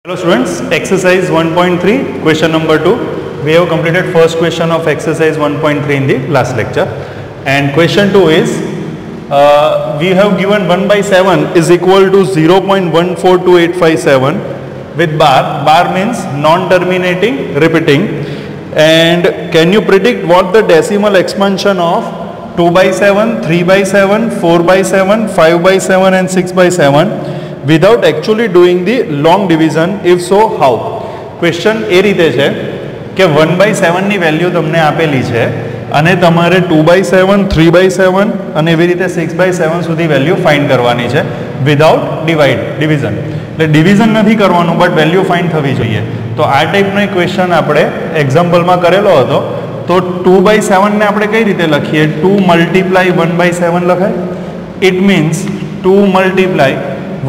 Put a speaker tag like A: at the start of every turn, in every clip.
A: Hello students, exercise 1.3, question number 2. We have completed first question of exercise 1.3 in the last lecture. And question 2 is, we have given 1 by 7 is equal to 0.142857 with bar. Bar means non-terminating, repeating. And can you predict what the decimal expansion of 2 by 7, 3 by 7, 4 by 7, 5 by 7 and 6 by 7 without actually doing the long division? If so, how? Question એ રીતે છે કે 1 by 7 ની value તમને આપેલી છે અને તમારે 2 by 7, 3 by 7 અને એવી રીતે 6 by 7 સુધી વેલ્યુ ફાઇન્ડ કરવાની છે વિધાઉટ ડિવિઝન. એટલે ડિવિઝન નથી કરવાનું બટ વેલ્યુ ફાઇન્ડ થવી જોઈએ. તો આ ટાઈપનો એક ક્વેશ્ચન આપણે એક્ઝામ્પલમાં કરેલો હતો. તો 2 by 7 ને આપણે કઈ રીતે લખીએ? 2 મલ્ટીપ્લાય 1 by 7 લખાય. ઇટ મીન્સ 2 મલ્ટીપ્લાય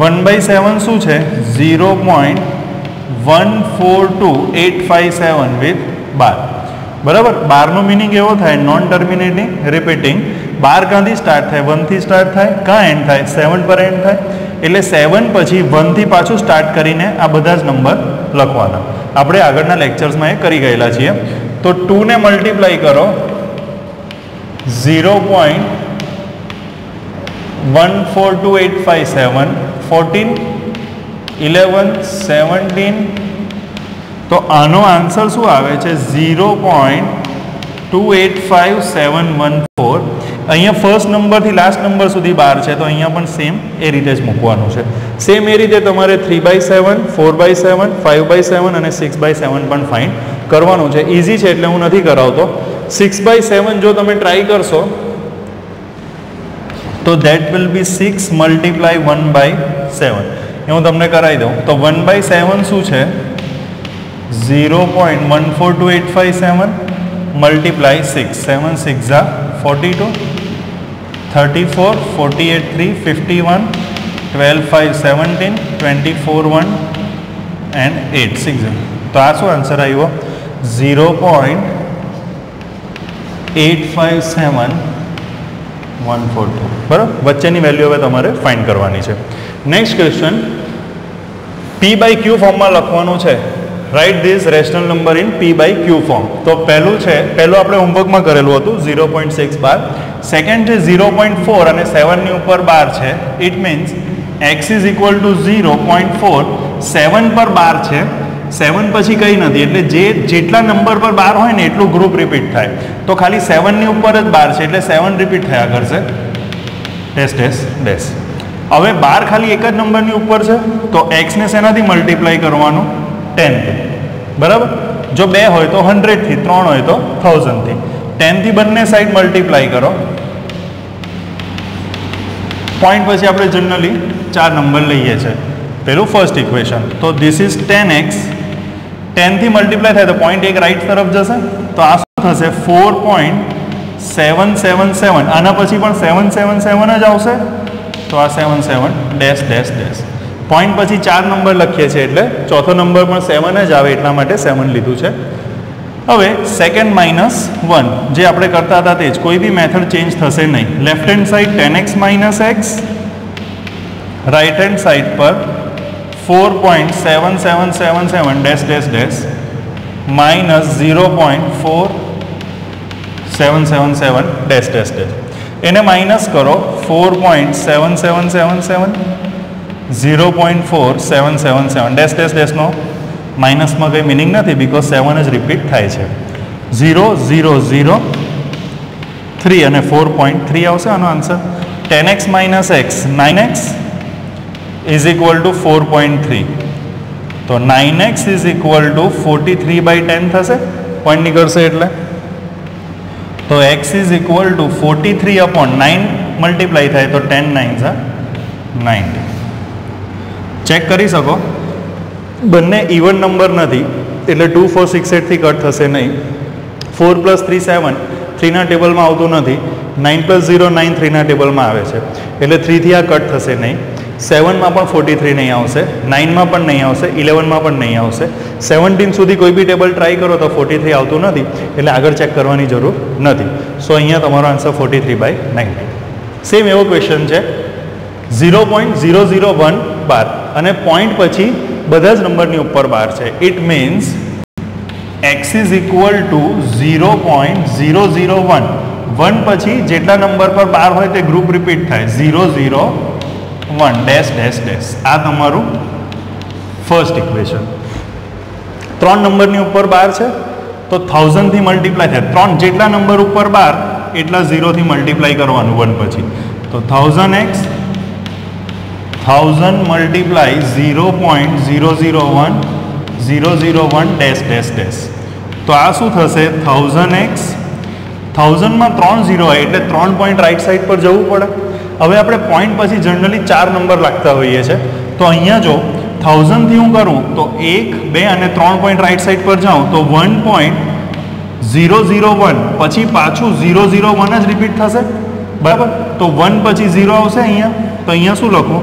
A: 1 by 7 શું છે? 0.142857 with બાર. બરાબર, બારનો મિનિંગ એવો થાય નોન ટર્મિનેટિંગ રિપીટિંગ. બાર ક્યાંથી સ્ટાર્ટ થાય? 1 થી સ્ટાર્ટ થાય. ક્યાં એન્ડ થાય? 7 પર એન્ડ થાય. એટલે 7 પછી 1 થી પાછું સ્ટાર્ટ કરીને આ બધા જ નંબર લખવાના. આપણે આગળના લેક્ચર્સમાં એ કરી ગયેલા છીએ. તો 2 ને મલ્ટીપ્લાય કરો 0.142857, 14, 11, 17. તો આનો આન્સર શું આવે છે? 0.285714. અહીંયા ફર્સ્ટ નંબરથી લાસ્ટ નંબર સુધી બાર છે, તો અહીંયા પણ સેમ એ રીતે જ મૂકવાનું છે. સેમ એ રીતે તમારે 3 by 7, 4 by 7, 5 by 7 અને 6 by 7 પણ ફાઇન્ડ કરવાનું છે. ઇઝી છે એટલે હું નથી કરાવતો. 6 by 7 જો તમે ટ્રાય કરશો તો that will be 6 multiply 1 by 7. એ હું તમને કરાવી દઉં. તો 1 by 7 શું છે? 0.142857 multiply 6. 7 6 are 42, 34, 48 3, 51, 12 5 17, 24 1 and 8 6. તો આ શું આન્સર આવ્યો? 0.857142. બરાબર, વચ્ચેની વેલ્યુ હવે તમારે ફાઇન્ડ કરવાની છે. Next question, P by Q ફોર્મમાં લખવાનું છે. Right this rational number in P by Q form. તો પહેલું આપણે હોમવર્કમાં કરેલું હતું 0.6 બાર. સેકન્ડ છે 0.4 અને 7 ની ઉપર બાર છે. It means x is equal to 0.4. 7 પર બાર છે, 7 પછી કંઈ નથી, એટલે જેટલા નંબર પર બાર હોય ને એટલું ગ્રુપ રિપીટ થાય. તો ખાલી 7 ની ઉપર જ બાર છે એટલે 7 રિપીટ થયા કરશે. Dash dash dash. હવે બાર ખાલી એક જ નંબરની ઉપર છે તો x ને શેનાથી મલ્ટીપ્લાય કરવાનું? 10 થી. બરાબર, જો 2 હોય તો 100 થી, 3 હોય તો 1000 થી. 10 થી બંને સાઈડ મલ્ટીપ્લાય કરો. પોઈન્ટ પછી આપણે જનરલી 4 નંબર લઈએ છીએ. પેલું ફર્સ્ટ ઇક્વેશન, તો ધીસ ઇઝ 10x. 10 થી મલ્ટીપ્લાય થાય તો પોઈન્ટ એક રાઈટ તરફ જશે. તો આ શું થશે? 4.777. આના પછી પણ 777 જ આવશે. તો આ 77 ડેશ ડેશ ડેશ. પોઈન્ટ પછી 4 નંબર લખીએ છીએ એટલે ચોથો નંબર પણ 7 જ આવે, એટલા માટે 7 લીધું છે. હવે સેકન્ડ -1 જે આપણે કરતા હતા તે જ, કોઈ બી મેથડ ચેન્જ થશે નહીં. Left hand side 10x - x, right hand side પર 4.7777 dash dash dash minus 0.4777 dash dash dash. એને માઇનસ કરો 4.7777, 0.4777 ડેશ ડેશ ડેશનો માઇનસમાં કંઈ મિનિંગ નથી બિકોઝ 7 જ રિપીટ થાય છે. 0 0 0 3 અને 4.3 આવશે આનો answer. 10x - x 9x is equal to 4.3. તો 9x is equal to 43 by 10 થશે. પોઈન્ટ નીકળશે એટલે. તો x is equal to 43 upon 9 multiply થાય તો 10 9s are 90. ચેક કરી શકો, બંને ઇવન નંબર નથી એટલે 2 4 6 8 થી કટ થશે નહીં. 4 + 3 7 3ના ટેબલમાં આવતું નથી. 9 + 0 9 3ના ટેબલમાં આવે છે એટલે 3 થી આ કટ થશે નહીં. 7માં પણ 43 નહીં આવશે, 9માં પણ નહીં આવશે, 11માં પણ નહીં આવશે. 17 સુધી કોઈ બી ટેબલ ટ્રાય કરો તો 43 આવતું નથી એટલે આગળ ચેક કરવાની જરૂર નથી. સો અહીંયા તમારો આન્સર 43 by 90. સેમ એવો ક્વેશ્ચન છે 0.001 બાર અને પોઈન્ટ પછી બધા જ નંબરની ઉપર બાર છે. It means x is equal to 0.001. 1 પછી જેટલા નંબર પર બાર હોય તે ગ્રુપ રિપીટ થાય. 001 ડેશ ડેશ ડેશ. આ તમારું ફર્સ્ટ ઇક્વેશન. 3 નંબરની ઉપર બાર છે તો 1000 થી મલ્ટીપ્લાય થાય. 3 જેટલા નંબર ઉપર બાર એટલા 0 થી મલ્ટીપ્લાય કરવાનું 1 પછી. તો 1000x 1000 multiply 0.001 dash dash dash. તો આ શું થશે? 1000x 1000માં 3 0 હોય એટલે 3 પોઈન્ટ રાઈટ સાઈડ પર જવું પડે. હવે આપણે પોઈન્ટ પછી જનરલી 4 નંબર લાગતા હોઈએ છીએ. તો અહીંયા જો 1000 થી હું કરું તો 1 2 અને 3 પોઈન્ટ રાઈટ સાઈડ પર જાઉં તો 1.001 પછી પાછું 001 જ રિપીટ થશે. બરાબર. તો 1 પછી 0 આવશે અહીંયા. તો અહીંયા શું લખું?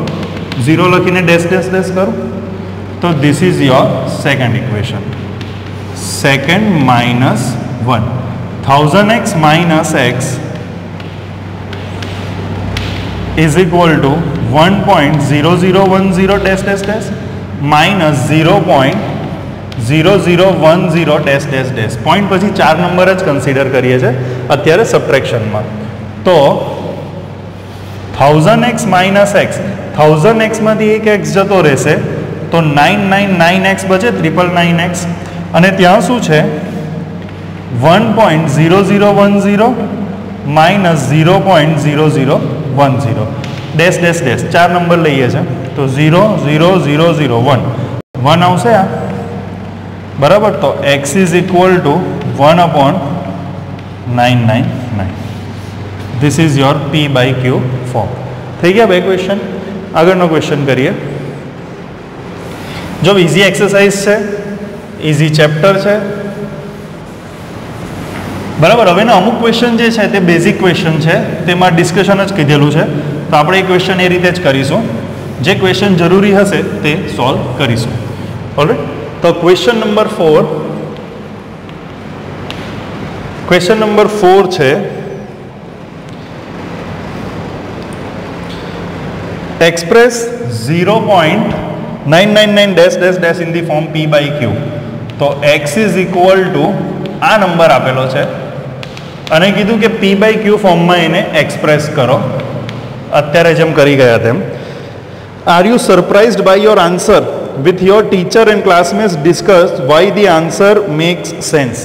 A: 0 લખીને ડેશ ડેશ ડેશ કરું. તો this is your second equation. Second minus 1. 1000x minus x is equal to 1.0010 dash dash dash minus 0.0010 dash dash dash. Point પછી 4 નંબર જ કન્સિડર કરીએ છીએ અત્યારે સબટ્રેક્શનમાં. તો 1000x minus x 1000x માંથી એક x જતો રહેશે તો 999x બચે 999x. અને ત્યાં શું છે? 1.0010 minus 0.0010 dash dash dash 4 number લઈએ છીએ તો 0.0001 1 આવશે આ. બરાબર. તો x is equal to 1/999. This is your p/q form. થઈ ગયા 2 ક્વેશ્ચન. આગળનો ક્વેશ્ચન કરીએ. જો ઇઝી એક્સરસાઇઝ છે, ઇઝી ચેપ્ટર છે. બરાબર. હવેના અમુક ક્વેશ્ચન જે છે તે બેઝિક ક્વેશ્ચન છે, તેમાં ડિસ્કશન જ કીધેલું છે. તો આપણે એ ક્વેશ્ચન એ રીતે જ કરીશું. જે ક્વેશ્ચન જરૂરી હશે તે સોલ્વ કરીશું. ઓલરાઈટ. તો ક્વેશ્ચન નંબર 4. ક્વેશ્ચન નંબર 4 છે express 0.999 dash dash dash in the form p/q. તો x is equal to આ નંબર આપેલો છે અને કીધું કે p/q ફોર્મમાં એને એક્સપ્રેસ કરો. અત્યારે જેમ કરી ગયા તેમ. Are you surprised by your answer with your teacher and classmates discuss why the answer makes sense.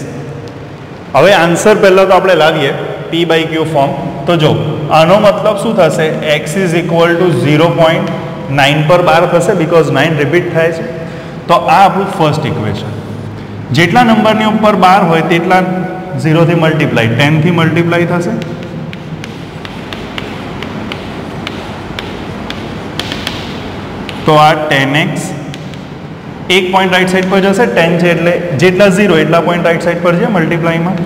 A: હવે આન્સર પહેલાં તો આપણે લાવીએ p/q ફોર્મ. તો જો આનો મતલબ શું થશે? x ઇઝ ઇક્વલ ટુ 0.9 પર બાર થશે બીકોઝ 9 રિપીટ થાય છે. તો આ આપણું ફર્સ્ટ ઇક્વેશન. જેટલા નંબરની ઉપર બાર હોય તેટલા 0 થી મલ્ટીપ્લાય 10 થી મલ્ટીપ્લાય થશે. તો આ 10x એક પોઈન્ટ રાઈટ સાઈડ પર જશે. 10 છે એટલે જેટલા 0 એટલા પોઈન્ટ રાઈટ સાઈડ પર છે મલ્ટીપ્લાયમાં.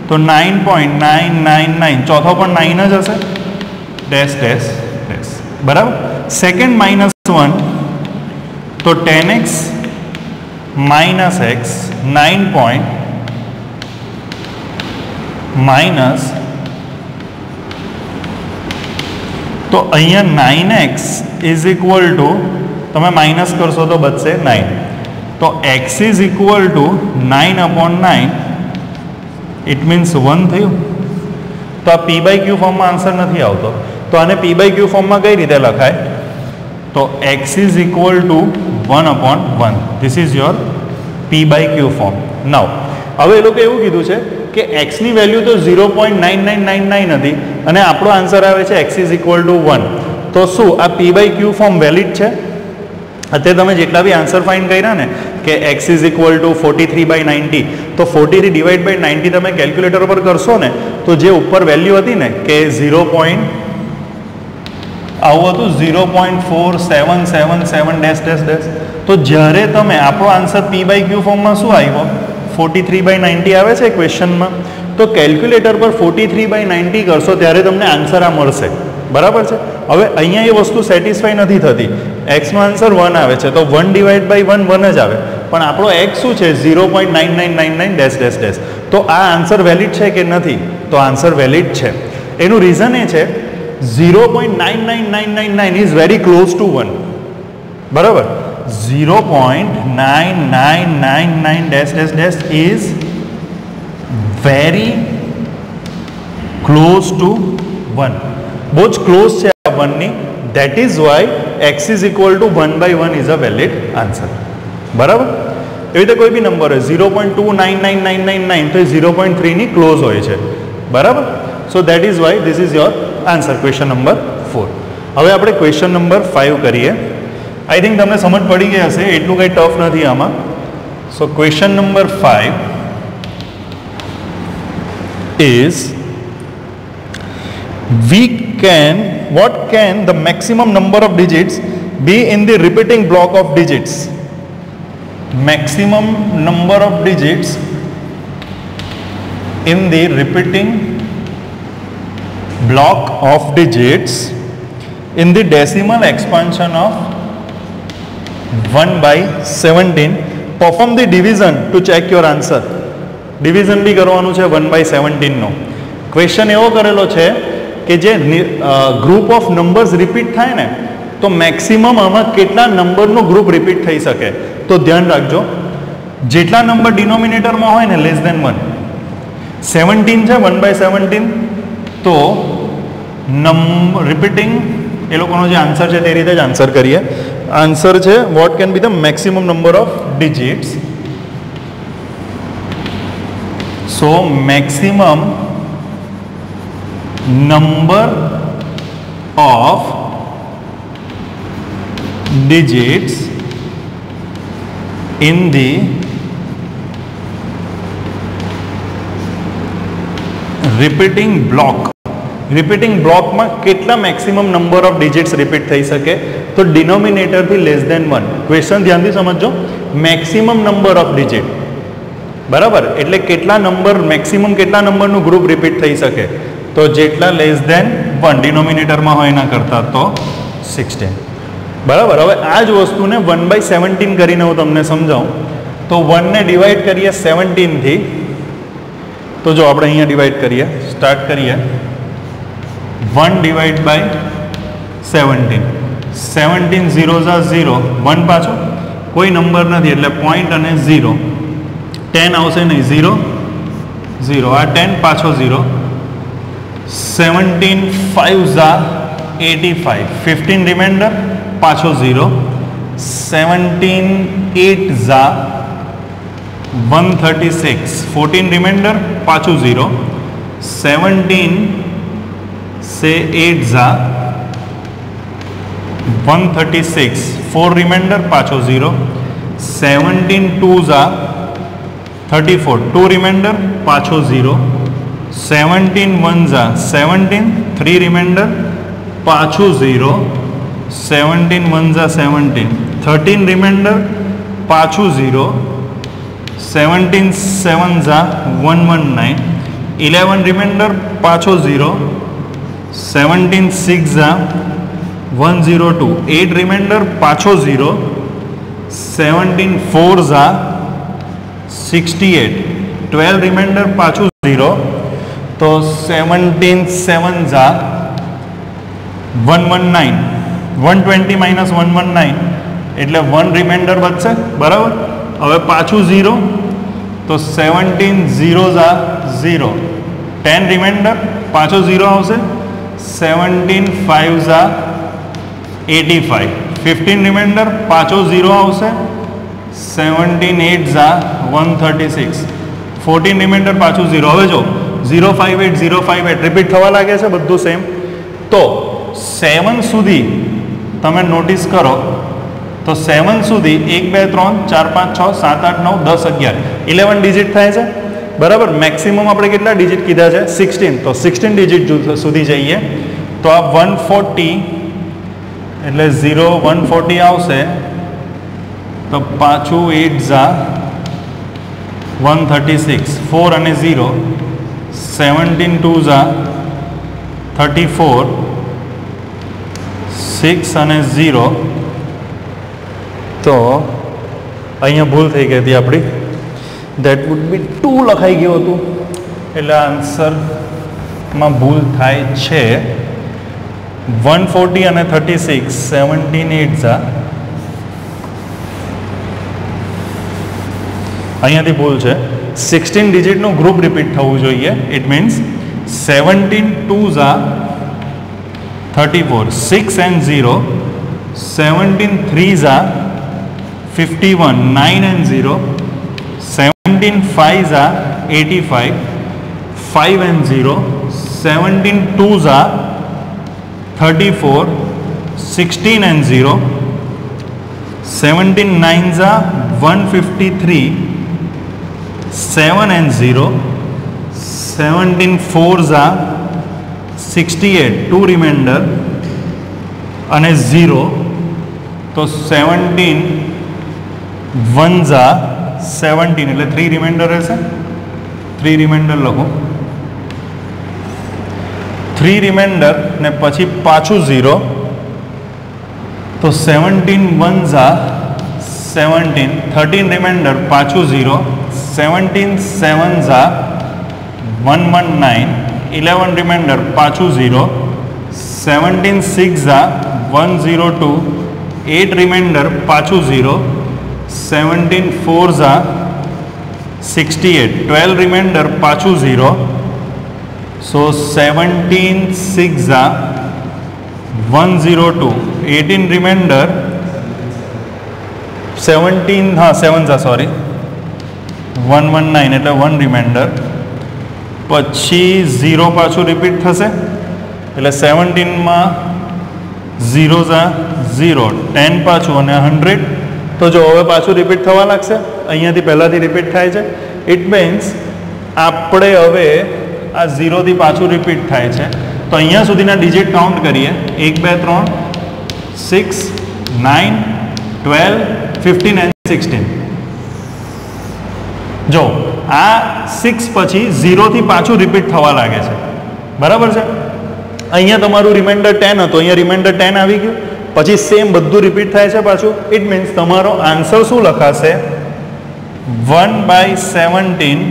A: તો 9.999 ચોથો પણ 9 જ હશે. Dash dash dash. બરાબર. સેકન્ડ માઇનસ 1 તો 10x minus x 9 point minus તો અહીંયા 9x is equal to તમે માઇનસ કરશો તો બચશે 9. તો x is equal to 9/9 it means 1 થયું. તો આ p/q ફોર્મમાં આન્સર નથી આવતો. તો આને p/q ફોર્મમાં કઈ રીતે લખાય? તો x is equal to 1/1. This is your p/q form. Now હવે એ લોકો એવું કીધું છે કે x ની વેલ્યુ તો 0.9999 હતી અને આપણો આન્સર આવે છે x is equal to 1. તો શું આ p/q ફોર્મ વેલિડ છે? અત્યારે તમે જેટલા બી આન્સર ફાઇન્ડ કર્યા ને કે x is equal to 43/90 તો 43 ડિવાઇડ બાય 90 તમે કેલ્ક્યુલેટર પર કરશો ને તો જે ઉપર વેલ્યુ હતી ને કે 0. આવું હતું 0.4777 ડેશ ડેશ ડેશ. તો જ્યારે તમે આપણો આન્સર p/q ફોર્મમાં શું આવ્યો? 43/90 આવે છે ક્વેશ્ચનમાં. તો કેલ્ક્યુલેટર પર 43/90 કરશો ત્યારે તમને આન્સર આ મળશે. બરાબર છે. હવે અહીંયા એ વસ્તુ સેટિસ્ફાઈ નથી થતી. એક્સનો આન્સર 1 આવે છે તો 1 ડિવાઇડ બાય 1 1 જ આવે. પણ આપણો એક્સ શું છે? 0.9999 ડેશ ડેશ ડેશ. તો આ આન્સર વેલિડ છે કે નથી? તો આન્સર વેલિડ છે. એનું રીઝન એ છે 0.99999 ઇઝ વેરી ક્લોઝ ટુ 1. બરાબર. 0.9999 dash dash dash is very close to 1. બહુ જ ક્લોઝ છે આ 1 ની. That is why x is equal to 1/1 is a valid answer. બરાબર. એવી રીતે કોઈ બી નંબર હોય 0.299999 તો એ 0.3 ની ક્લોઝ હોય છે. બરાબર. So that is why this is your answer, question number 4. હવે આપણે ક્વેશ્ચન નંબર 5 કરીએ. આઈ થિંક તમને સમજ પડી ગઈ હશે, એટલું કંઈ ટફ નથી આમાં. સો question number 5 is what can the maximum number of digits be in the repeating block of digits? Maximum number of digits in the repeating block of digits in the decimal expansion of 1/17. Perform the division to check your answer. Division બી કરવાનું છે 1/17 નો. Question એવો કરેલો છે કે જે group of numbers repeat થાય ને તો મેક્સિમમ આમાં કેટલા નંબરનો ગ્રુપ રિપીટ થઈ શકે. તો ધ્યાન રાખજો, જેટલા નંબર ડિનોમિનેટરમાં હોય ને લેસ ધેન 1, 17 છે 1/17, તો રિપીટિંગ એ લોકોનો જે આન્સર છે તે રીતે જ આન્સર કરીએ. આન્સર છે what can be the maximum number of digits. So maximum number of digits in the repeating block. repeating block માં કેટલા maximum number of digits repeat થઈ શકે? તો ડિનોમિનેટર થી લેસ ધેન 1. ક્વેશ્ચન ધ્યાનથી સમજજો, મેક્સિમમ નંબર ઓફ ડિજિટ, બરાબર, એટલે કેટલા નંબર, મેક્સિમમ કેટલા નંબરનું ગ્રુપ રિપીટ થઈ શકે? તો જેટલા લેસ ધેન 1 ડિનોમિનેટરમાં હોય એના કરતાં તો 16. બરાબર. હવે આ જ વસ્તુને 1/17 કરીને હું તમને સમજાવું. તો 1 ને ડિવાઈડ કરીએ 17 થી. તો જો આપણે અહીંયા ડિવાઈડ કરીએ, સ્ટાર્ટ કરીએ. 1 ડિવાઈડ બાય 17. 17 0 0, 1 પાછો કોઈ નંબર નથી એટલે પોઈન્ટ અને 0. 10 આવશે નહીં, 0 0, આ 10 પાછો 0. 17 5 85, 15 રિમાઇન્ડર પાછો 0. 17 8 136, 14 રિમાઇન્ડર પાછું 0. 17 से 8 136, 4 રિમાઇન્ડર પાછો 0. 17 2 34, 2 રિમાઇન્ડર પાછો 0. 17 1 17, 3 રિમાઇન્ડર પાછું 0. 17 1 17, 13 રિમાઇન્ડર પાછું 0. 17 7 119, 11 રિમાઇન્ડર પાછો 0. 17 6 102, 8 રિમાઇન્ડર પાછો 0. 17 4 68, 12 રિમાઇન્ડર પાછું 0. તો 17 7 119, 120 માઇનસ 119 એટલે 1 રિમાઇન્ડર બચશે, બરાબર. હવે પાછું 0, તો 17 0 0, 10 રિમાઇન્ડર પાછો 0 આવશે. 17 5 85, 15 રિમાઇન્ડર પાછો 0 આવશે. 17 8 136, 14 રિમાઇન્ડર પાછું 0. હવે જો 058 058 રિપીટ થવા લાગે છે બધું સેમ. તો 7 સુધી તમે નોટિસ કરો તો 7 સુધી 1 2 3 4 5 6 7 8 9 10 11 11 ડિજિટ થાય છે, બરાબર. મેક્સિમમ આપણે કેટલા ડિજિટ કીધા છે? 16. તો 16 ડિજિટ સુધી જઈએ તો આ 140 એટલે 0 140 આવશે. તો પાછું 8 136, 4 અને 0. 17 2 34, 6 અને 0. તો અહીંયા ભૂલ થઈ ગઈ હતી આપણી, દેટ વુડ બી 2 લખાઈ ગયું હતું એટલે આન્સરમાં ભૂલ થાય છે. 140 અને 36, 17 8 અહીંયાથી ભૂલ છે. 16 ડિજિટનું ગ્રુપ રિપીટ થવું જોઈએ. It means 17 2s are 34, 6 and 0, 17 3s are 51, 9 and 0, 17 5s are 85, 5 and 0, 17 2s are 34, 16 and 0, 17 9s are 153, 7 and 0, 17 4s are 68, 2 remainder અને 0. તો 17 1s are 17 એટલે 3 રિમાઇન્ડર રહેશે. 3 રિમાઇન્ડર લખો. 3 રિમાઇન્ડર ને પછી પાછું 0. તો 17 1s are 17, 13 રિમાઇન્ડર પાછું 0, 17 7s are 119, 11 રિમાઇન્ડર પાછું 0, 17 6s are 102, 8 રિમાઇન્ડર પાછું 0, 17 4s are 68, 12 રિમાઇન્ડર પાછું 0. So 17 6s are 102, 18 remainder 17 7s are sorry 119 એટલે 1 રિમાઇન્ડર પછી 0 પાછું રિપીટ થશે એટલે 17માં 0s are 0, 10 પાછું અને 100. તો જો હવે પાછું રિપીટ થવા લાગશે. અહીંયાથી પહેલાંથી રિપીટ થાય છે. ઇટ મીન્સ આપણે હવે આ 0થી પાછું રિપીટ થાય છે. તો અહીંયા સુધીના ડિજિટ કાઉન્ટ કરીએ. 1 2 3 6 9 12 15 and 16. જો આ 6 પછી 0થી પાછું રિપીટ થવા લાગે છે. બરાબર છે. અહીંયા તમારું રિમાઇન્ડર 10 હતું, અહીંયા રિમાઇન્ડર 10 આવી ગયું. પછી સેમ બધું રિપીટ થાય છે પાછું. ઇટ મીન્સ તમારો આન્સર શું લખાશે? 1/17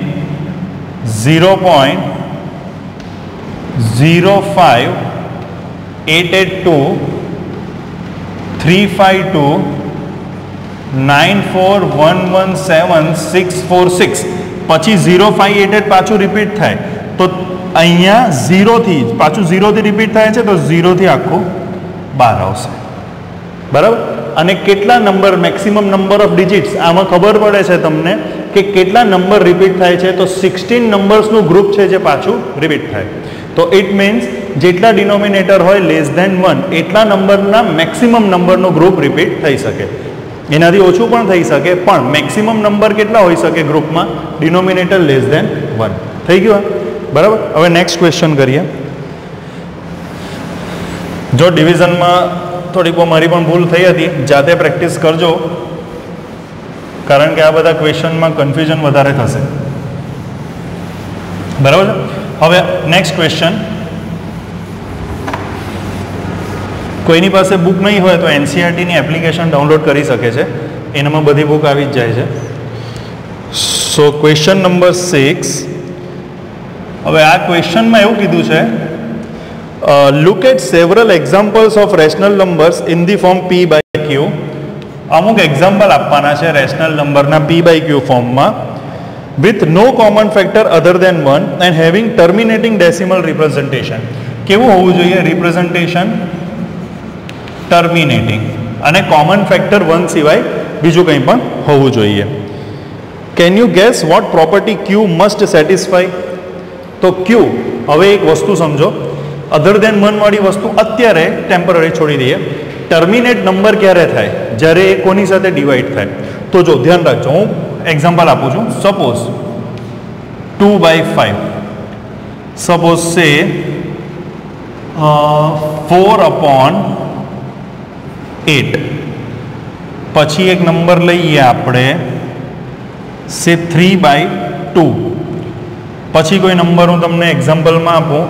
A: 0.05882 352 94117 646 પછી 0588 પાછું રિપીટ થાય. તો અહીંયા 0થી પાછું 0થી રિપીટ થાય છે તો 0થી આખું 12 આવશે. બરાબર. અને કેટલા number maximum number of digits આમાં ખબર પડે છે તમને કે કેટલા નંબર રિપીટ થાય છે. તો 16 નંબર્સનું ગ્રુપ છે જે પાછું રિપીટ થાય. તો ઇટ મીન્સ જેટલા ડિનોમિનેટર હોય લેસ ધેન 1 એટલા નંબરના મેક્સિમમ નંબરનો ગ્રુપ રિપીટ થઈ શકે. એનાથી ઓછું પણ થઈ શકે, પણ મેક્સિમમ નંબર કેટલા હોઈ શકે ગ્રુપમાં? Denominator less than 1. થઈ ગયું. બરાબર. હવે નેક્સ્ટ ક્વેશ્ચન કરીએ. જો ડિવિઝનમાં થોડીક મારી પણ ભૂલ થઈ હતી, જાતે પ્રેક્ટિસ કરજો, કારણ કે આ બધા ક્વેશ્ચનમાં કન્ફ્યુઝન વધારે થશે. બરાબર છે. હવે નેક્સ્ટ ક્વેશ્ચન. કોઈની પાસે બુક નહીં હોય તો એનસીઈઆરટીની એપ્લિકેશન ડાઉનલોડ કરી શકે છે. એનામાં બધી બુક આવી જ જાય છે. સો ક્વેશ્ચન નંબર 6. હવે આ ક્વેશ્ચનમાં એવું કીધું છે, look at several examples of rational numbers in the form p by q. અમુક એક્ઝામ્પલ આપવાના છે રેશનલ નંબરના p by q ફોર્મમાં with no common factor other than 1 and having terminating decimal representation. કેવું હોવું જોઈએ રિપ્રેઝન્ટેશન? ટર્મિનેટિંગ, અને common factor 1 સિવાય બીજું કંઈ પણ હોવું જોઈએ. Can you guess what property q must satisfy? તો q, હવે એક વસ્તુ સમજો, અધર દેન 1 વાળી વસ્તુ અત્યારે ટેમ્પરરી છોડી દઈએ. ટર્મિનેટ નંબર ક્યારે થાય? જ્યારે એ કોની સાથે ડિવાઈડ થાય. તો જો ધ્યાન રાખજો, હું એક્ઝામ્પલ આપું છું. સપોઝ 2/5, સપોઝ સે 4/8. પછી એક નંબર લઈએ આપણે સે 3/2. પછી કોઈ નંબર હું તમને એક્ઝામ્પલમાં આપું,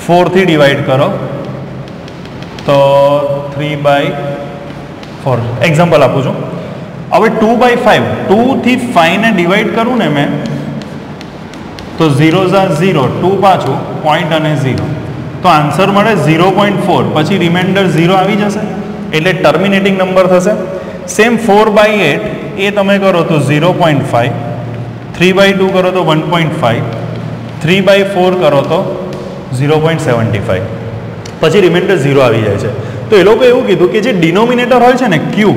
A: 4 થી ડિવાઈડ કરો તો 3/4. એક્ઝામ્પલ આપું છું. હવે 2/5, 2 થી 5 ને ડિવાઈડ કરું ને મેં, તો 0s are 0, 2 પાછું પોઈન્ટ અને 0, તો આન્સર મળે 0.4. પછી રિમાઇન્ડર 0 આવી જશે એટલે ટર્મિનેટિંગ નંબર થશે. સેમ 4/8 એ તમે કરો તો 0.5, 3/2 કરો તો 1.5, 3/4 કરો તો 0.75, પછી રિમાઇન્ડર 0 આવી જાય છે. તો એ લોકો એવું કીધું કે જે ડિનોમિનેટર હોય છે ને ક્યુ,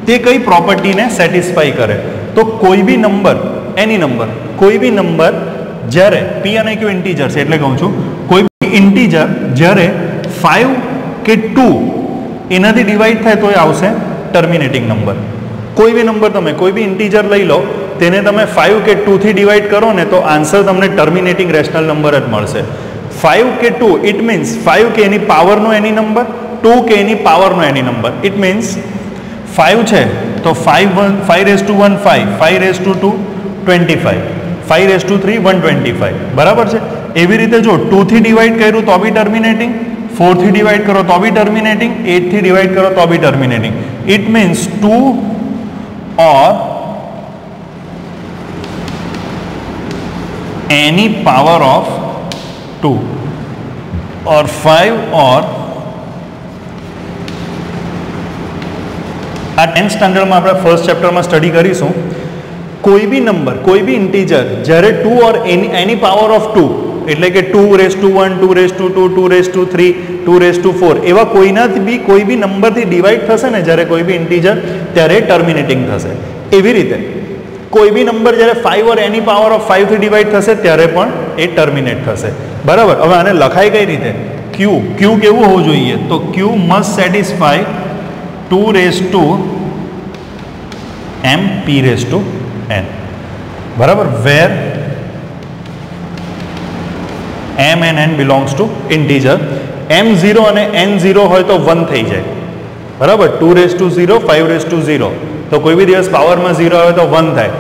A: તે કઈ પ્રોપર્ટીને સેટિસ્ફાઈ કરે. તો કોઈ બી નંબર, એની નંબર, કોઈ બી નંબર જ્યારે પી અને ક્યુ ઇન્ટીજર છે, એટલે કહું છું કોઈ બી ઇન્ટીજર જ્યારે 5 કે 2 એનાથી ડિવાઈડ થાય તો એ આવશે ટર્મિનેટિંગ નંબર. કોઈ બી નંબર તમે કોઈ બી ઇન્ટીજર લઈ લો, તેને તમે 5 કે 2 થી ડિવાઈડ કરો ને તો આન્સર તમને ટર્મિનેટિંગ રેશનલ નંબર જ મળશે. 5 કે 2 ઇટ મીન્સ 5 કે એની પાવરનો એની નંબર, 2 કે એની પાવરનો એની નંબર. ઇટ મીન્સ 5 છે તો 5 raise to 1 5, 5 raise to 2 25, 5 raise to 3 125. બરાબર છે. એવી રીતે જો 2 થી ડિવાઈડ કર્યું તો બી ટર્મિનેટિંગ, 4 થી ડિવાઈડ કરો તો બી ટર્મિનેટિંગ, 8 થી ડિવાઈડ કરો તો be terminating. It means 2 or any power of 2 or 5 or આ 10th સ્ટાન્ડર્ડમાં આપણે ફર્સ્ટ ચેપ્ટરમાં સ્ટડી કરીશું. કોઈ બી નંબર, કોઈ બી ઇન્ટીજર જ્યારે 2 ઓર એની પાવર ઓફ 2 એટલે કે 2 raise to 1, 2 raise to 2, 2 raise to 3, 2 raise to 4 એવા કોઈનાથી બી કોઈ બી નંબરથી ડિવાઈડ થશે ને જ્યારે કોઈ બી ઇન્ટીજર, ત્યારે ટર્મિનેટિંગ થશે. એવી રીતે કોઈ બી નંબર જ્યારે 5 ઓર એની પાવર ઓફ 5 થી ડિવાઈડ થશે ત્યારે પણ એ ટર્મિનેટ થશે. બરાબર. હવે આને લખાય કઈ રીતે? ક્યુ કેવું હોવું જોઈએ? તો q must satisfy 2 raise to m p raise to n. બરાબર. વેર m and n belongs to integer. m0 અને n0 હોય તો 1 થઈ જાય. બરાબર. 2 રેઝ ટુ 0, 5 રેઝ ટુ 0 તો કોઈ બી દિવસ પાવરમાં 0 આવે તો 1 થાય.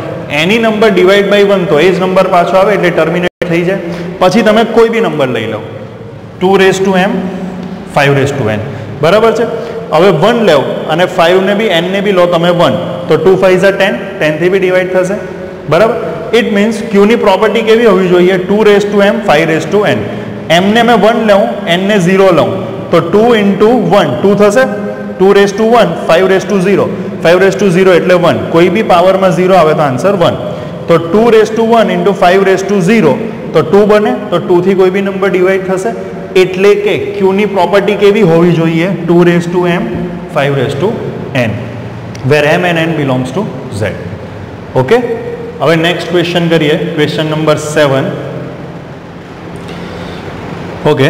A: એની નંબર ડિવાઈડ બાય 1 તો એ જ નંબર પાછો આવે એટલે ટર્મિનેટ થઈ જાય. પછી તમે કોઈ બી નંબર લઈ લો, 2 raise to m, 5 raise to n. બરાબર છે. હવે 1 લેવ અને 5 ને બી n ને બી લો તમે 1 તો 2 5 10, 10 થી બી ડિવાઈડ થશે. બરાબર. ઇટ મીન્સ ક્યુની પ્રોપર્ટી કેવી હોવી જોઈએ? 2 raise to m, 5 raise to n. m ને મેં 1 લઉં, n ને 0 લઉં તો 2 into 1 2 થશે. 2 raise to 1, 5 raise to 0, 5 raise to 0 એટલે 1. કોઈ બી પાવરમાં 0 આવે તો આન્સર 1. તો 2 raise to 1 into 5 raise to 0 તો 2 બને. તો 2 થી કોઈ બી નંબર ડિવાઈડ થશે. એટલે કે ક્યુની પ્રોપર્ટી કેવી હોવી જોઈએ? 2 raise to m, 5 raise to n, where m and n belongs to z. Okay. હવે નેક્સ્ટ ક્વેશ્ચન કરીએ. Question number 7. ઓકે.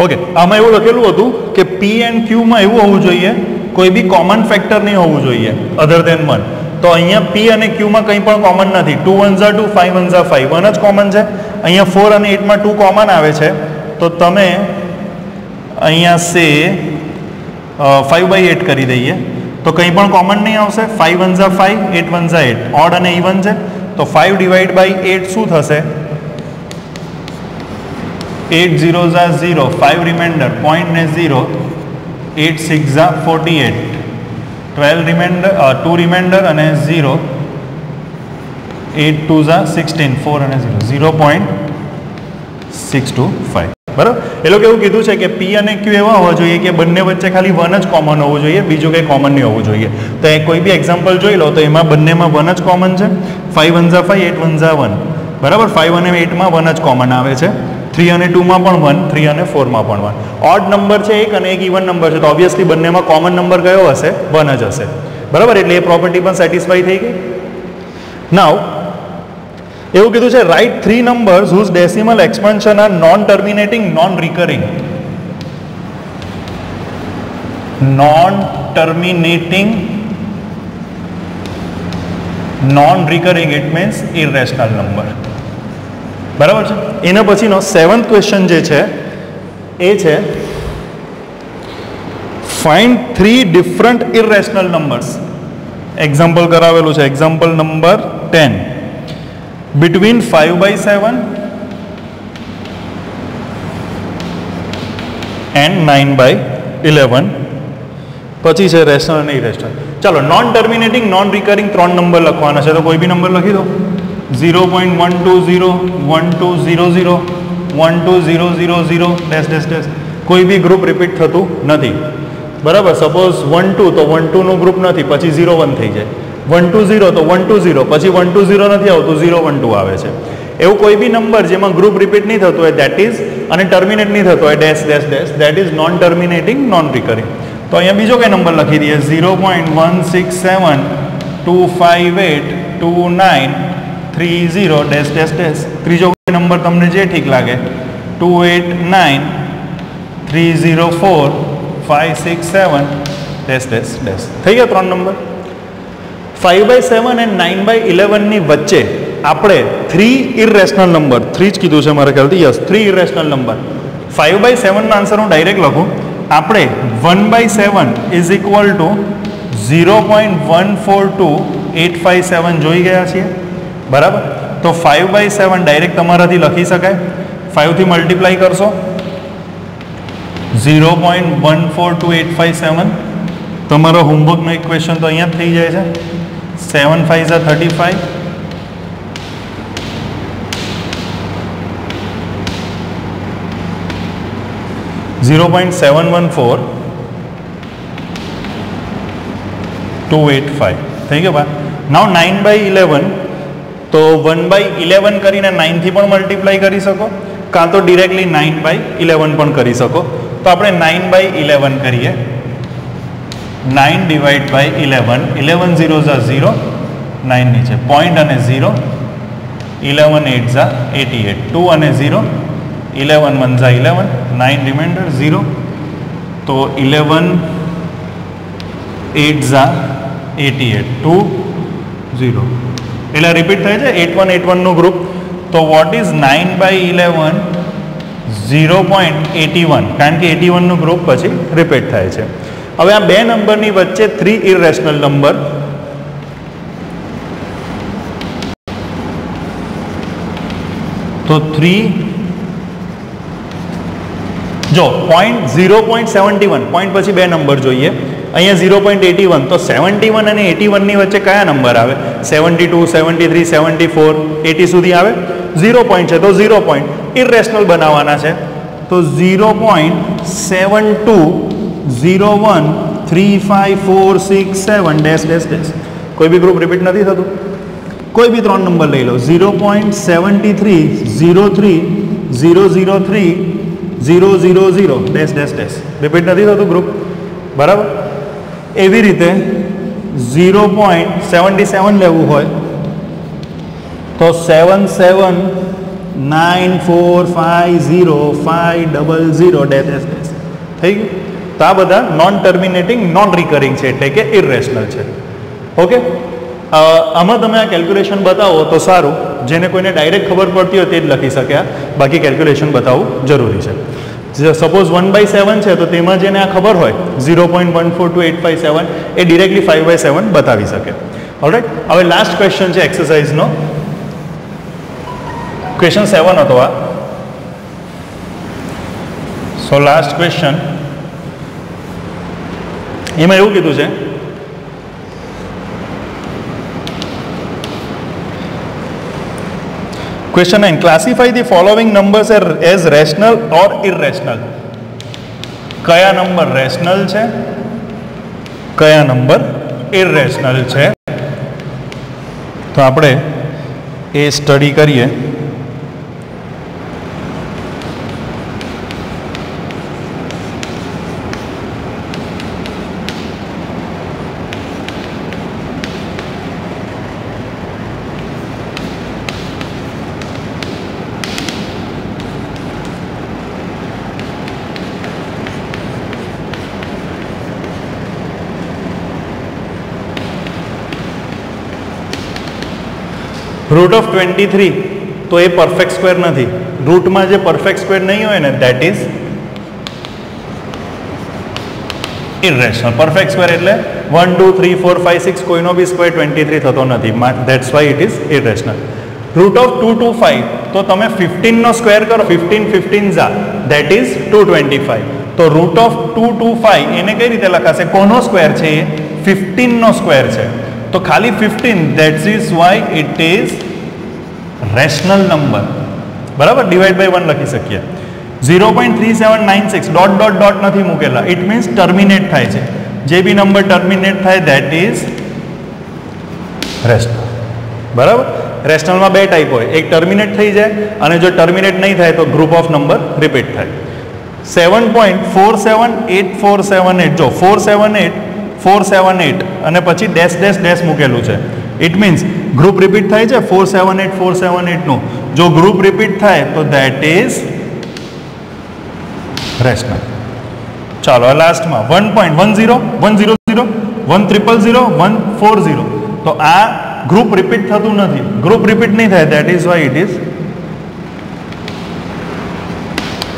A: ઓકે. આમાં એવું લખેલું હતું કે પી એન્ડ ક્યુમાં એવું હોવું જોઈએ કોઈ બી કોમન ફેક્ટર નહીં હોવું જોઈએ અધર દેન 1. તો અહીંયા પી અને ક્યુમાં કંઈ પણ કોમન નથી. 2 1 2, 5 1 5, 1 જ કોમન છે. અહીંયા 4 અને 8માં 2 કોમન આવે છે. તો તમે અહીંયા સે 5/8 કરી દઈએ તો કંઈ પણ કોમન નહીં આવશે. 5 1 5, 8 1 8, ઓડ અને ઇવન છે. તો 5 ડિવાઈડ બાય 8 શું થશે? 8 0 0, 5 રિમાઇન્ડર, પોઈન્ટ ને 0, 8 6 48, 12 રિમાઇન્ડર, 2 રિમાઇન્ડર અને 0, 8 2 16, 4 અને 0, 0.625. બરાબર. એ લોકો એવું કીધું છે કે પી અને ક્યુ એવા હોવા જોઈએ કે બંને વચ્ચે ખાલી 1 જ કોમન હોવું જોઈએ, બીજું કંઈ કોમન નહીં હોવું જોઈએ. તો એ કોઈ બી એક્ઝામ્પલ જોઈ લો તો એમાં બંનેમાં 1 જ કોમન છે. 5 1 5, 8 1 1. બરાબર. 5 અને 8માં 1 જ કોમન આવે છે. 3 અને 2માં પણ 1, 3 અને 4માં પણ 1. ઓડ નંબર છે એક અને એક ઇવન નંબર છે તો ઓબ્વિયસલી બંનેમાં કોમન નંબર કયો હશે? 1 જ હશે. બરાબર. એટલે એ પ્રોપર્ટી પણ સેટિસ્ફાઈ થઈ ગઈ. નાઉ એવું કીધું છે right 3 numbers whose decimal expansion are non terminating, non recurring. Non terminating, non recurring it means irrational number. બરાબર છે. એના પછીનો 7th ક્વેશ્ચન જે છે એ છે find 3 different irrational numbers. Example કરાવેલું છે. Example number 10. between 5/7 and 9/11. પછી છે રેશનલ અને ઇરેશનલ. ચાલો non terminating, non recurring 3 number લખવાના છે તો કોઈ બી નંબર લખી દો. 0.120 1200 12000 ડેશ ડેશ ડેશ કોઈ બી ગ્રુપ રિપીટ થતું નથી બરાબર સપોઝ 1 2 તો 1 2 નું ગ્રુપ નથી પછી 0 1 થઈ જાય 1 2 0 તો 1 2 0 પછી 1 2 0 નથી આવતું 0 1 2 આવે છે એવું કોઈ બી નંબર જેમાં ગ્રુપ રિપીટ નહીં થતું હોય દેટ ઇઝ અને ટર્મિનેટ નહીં થતો હોય dash dash dash that is known terminating non recurring તો અહીંયા બીજો કઈ નંબર લખી દઈએ 0.167258293 ડેશ ડેશ ડેશ ત્રીજો નંબર તમને જે ઠીક લાગે 28930456 ડેશ ડેશ ડેશ થઈ ગયા ત્રણ નંબર 5/7 અને 9/11 ની વચ્ચે આપણે 3 ઇરેશનલ નંબર 3 જ કીધું છે મારા ખ્યાલથી યસ 3 ઇરેશનલ નંબર 5/7 નો આન્સર હું ડાયરેક્ટ લખું આપણે 1/7 ઇઝ ઇક્વલ ટુ 0.142857 જોઈ ગયા છીએ બરાબર તો 5/7 ડાયરેક્ટ તમારાથી લખી શકાય 5 થી મલ્ટીપ્લાય કરશો 0.142857 તમારો હોમવર્કનો એક ક્વેશ્ચન તો અહીંયા જ થઈ જાય છે 7 5 35 0.714285 થઈ ગયો બા નાउ 9/11 તો 1/11 કરીને 9 થી પણ મલ્ટીપ્લાય કરી શકો કાં તો ડિરેક્ટલી 9/11 પણ કરી શકો તો આપણે 9/11 કરીએ 9 ડિવાઇડ બાય 11 11 zeros are 0 9 નીચે પોઈન્ટ અને 0 11 8s are 88 2 અને 0 11 1s are 11 9 રિમાઇન્ડર 0 તો 11 8s are 88 2 0 એટલે રિપીટ થાય છે 8181 નું ગ્રુપ તો વોટ ઇઝ 9/11 0.81 કારણ કે 81 નું ગ્રુપ પછી રિપીટ થાય છે હવે આ બે નંબરની વચ્ચે 3 ઇરેશનલ નંબર તો 3 જો પોઈન્ટ 0.71 પોઈન્ટ પછી બે નંબર જોઈએ અહીંયા 0.81 તો 71 અને 81 ની વચ્ચે કયા નંબર આવે 72 73 74 80 સુધી આવે 0 પોઈન્ટ છે તો 0 પોઈન્ટ ઇરેશનલ બનાવવાના છે તો 0.72013546 ડેશ ડેશ ડેશ કોઈ બી ગ્રુપ રિપીટ નથી થતું કોઈ બી ત્રણ નંબર લઈ લો 0.7303003000 ડેશ ડેશ ડેશ રિપીટ નથી થતું ગ્રુપ બરાબર એવી રીતે 0.77 લેવું હોય તો 7794505000 ડેશ ડેશ ડેશ થઈ ગયું તો આ બધા નોન ટર્મિનેટિંગ નોન રિકરિંગ છે એટલે કે ઇરેશનલ છે ઓકે આમાં તમે આ કેલ્ક્યુલેશન બતાવો તો સારું જેને કોઈને ડાયરેક્ટ ખબર પડતી હોય તે જ લખી શકે બાકી કેલ્ક્યુલેશન બતાવવું જરૂરી છે સપોઝ 1/7 છે તો તેમાં જેને આ ખબર હોય 0.142857 એ ડિરેક્ટલી 5/7 બતાવી શકે ઓલરાઈટ હવે લાસ્ટ ક્વેશ્ચન છે એક્સરસાઇઝનો ક્વેશ્ચન 7 હતો આ સો લાસ્ટ ક્વેશ્ચન એમાં એવું કીધું છે Question 9. Classify the following numbers as rational or irrational. કયા નંબર રેશનલ છે કયા નંબર ઇરેશનલ છે તો આપણે એ સ્ટડી કરીએ રૂટ ઓફ 23 તો એ પરફેક્ટ સ્ક્વેર નથી રૂટમાં જે પરફેક્ટ સ્ક્વેર નહીં હોય ને that is irrational perfect square એટલે 1 2 3 4 5 6 કોઈનો બી સ્ક્વેર 23 થતો નથી that's why it is irrational root of 225 તો તમે 15 નો સ્ક્વેર કરો 15 15 ઝા ધેટ ઇઝ 225 તો રૂટ ઓફ 225 એને કઈ રીતે લખાશે કોનો સ્ક્વેર છે એ 15 નો સ્ક્વેર છે તો ખાલી 15 that is why it is rational number, બરાબર, ડિવાઈડ બાય 1 લખી શકીએ. 0.3796 ડોટ ડોટ ડોટ નથી મૂકેલા, ઇટ મીન્સ ટર્મિનેટ થાય છે. જે બી નંબર ટર્મિનેટ થાય ધેટ ઇઝ રેશનલ. બરાબર. રેશનલમાં બે ટાઈપ હોય, એક ટર્મિનેટ થઈ જાય અને જો ટર્મિનેટ નહીં થાય તો ગ્રુપ ઓફ નંબર રિપીટ થાય. 7.478478 જો 478 અને પછી ડેશ ડેશ ડેશ મૂકેલું છે, ઇટ મીન્સ ગ્રુપ રિપીટ થાય છે 478 નું. જો ગ્રુપ રિપીટ થાય તો ધેટ ઇઝ રેશનલ. ચાલો લાસ્ટમાં 1.10 100 100 140. તો આ ગ્રુપ રિપીટ થતું નથી, ગ્રુપ રિપીટ નહીં થાય, that is why it is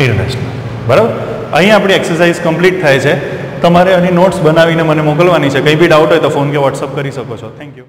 A: irrational. બરાબર. અહીં આપણી એક્સરસાઇઝ કમ્પ્લીટ થાય છે. તમારે આની નોટ્સ બનાવીને મને મોકલવાની છે. કંઈ બી ડાઉટ હોય તો ફોન કે વોટ્સઅપ કરી શકો છો. Thank you.